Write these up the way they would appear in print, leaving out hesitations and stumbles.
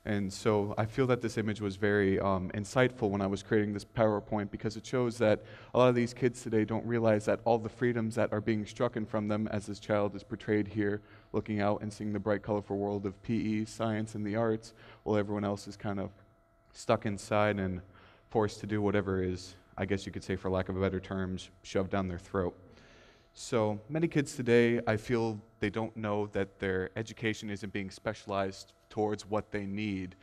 And so I feel that this image was very insightful when I was creating this PowerPoint, because it shows that a lot of these kids today don't realize that all the freedoms that are being stricken from them, as this child is portrayed here, looking out and seeing the bright, colorful world of PE, science, and the arts, while everyone else is kind of stuck inside and forced to do whatever is, I guess you could say, for lack of better terms, shoved down their throat. So many kids today, I feel they don't know that their education isn't being specialized towards what they need.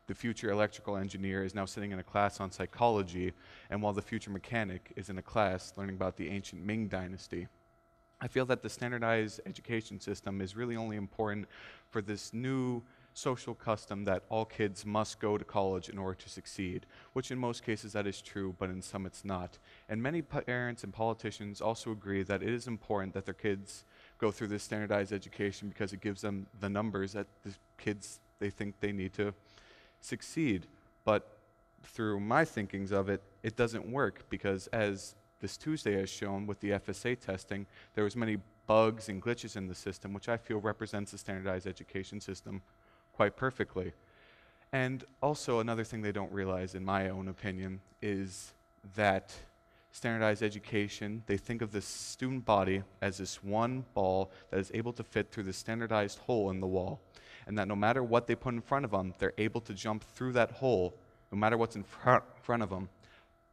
The future electrical engineer is now sitting in a class on psychology, and while the future mechanic is in a class learning about the ancient Ming dynasty. I feel that the standardized education system is really only important for this new social custom that all kids must go to college in order to succeed, which in most cases that is true, but in some it's not. And many parents and politicians also agree that it is important that their kids go through this standardized education because it gives them the numbers that the kids they think they need to succeed. But through my thinkings of it, it doesn't work, because as this Tuesday has shown with the FSA testing, there was many bugs and glitches in the system, which I feel represents the standardized education system quite perfectly. And also another thing they don't realize, in my own opinion, is that standardized education, they think of the student body as this one ball that is able to fit through the standardized hole in the wall, and that no matter what they put in front of them, they're able to jump through that hole, no matter what's in front of them.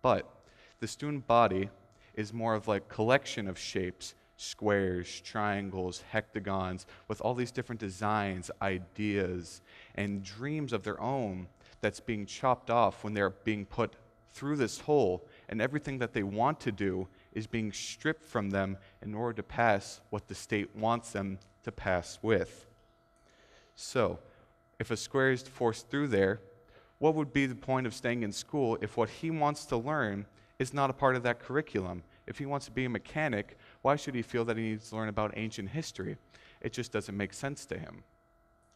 But the student body is more of like a collection of shapes, squares, triangles, hexagons, with all these different designs, ideas, and dreams of their own that's being chopped off when they're being put through this hole, and everything that they want to do is being stripped from them in order to pass what the state wants them to pass with. So, if a square is forced through there, what would be the point of staying in school if what he wants to learn is not a part of that curriculum? If he wants to be a mechanic, why should he feel that he needs to learn about ancient history? It just doesn't make sense to him.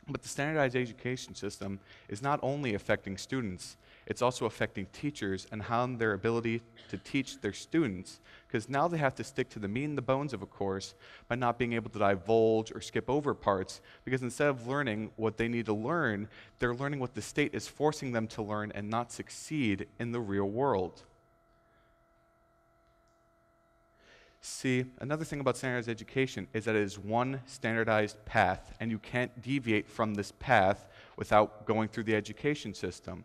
But the standardized education system is not only affecting students, it's also affecting teachers and how their ability to teach their students, because now they have to stick to the meat and the bones of a course by not being able to divulge or skip over parts, because instead of learning what they need to learn, they're learning what the state is forcing them to learn and not succeed in the real world. See, another thing about standardized education is that it is one standardized path, and you can't deviate from this path without going through the education system.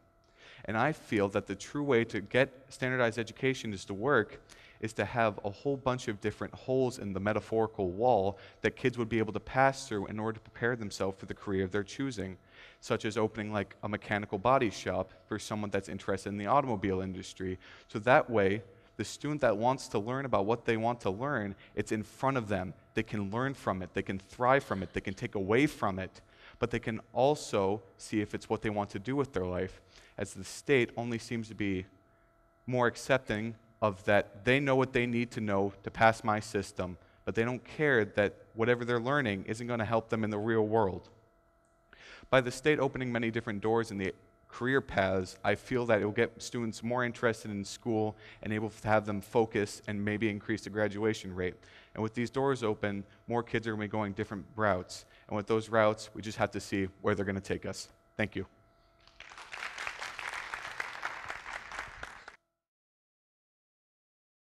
And I feel that the true way to get standardized education is to have a whole bunch of different holes in the metaphorical wall that kids would be able to pass through in order to prepare themselves for the career of their choosing, such as opening like a mechanical body shop for someone that's interested in the automobile industry. So that way, the student that wants to learn about what they want to learn, it's in front of them. They can learn from it, they can thrive from it, they can take away from it, but they can also see if it's what they want to do with their life, as the state only seems to be more accepting of that they know what they need to know to pass my system, but they don't care that whatever they're learning isn't going to help them in the real world. By the state opening many different doors in the career paths, I feel that it will get students more interested in school and able to have them focus and maybe increase the graduation rate. And with these doors open, more kids are going to be going different routes. And with those routes, we just have to see where they're going to take us. Thank you.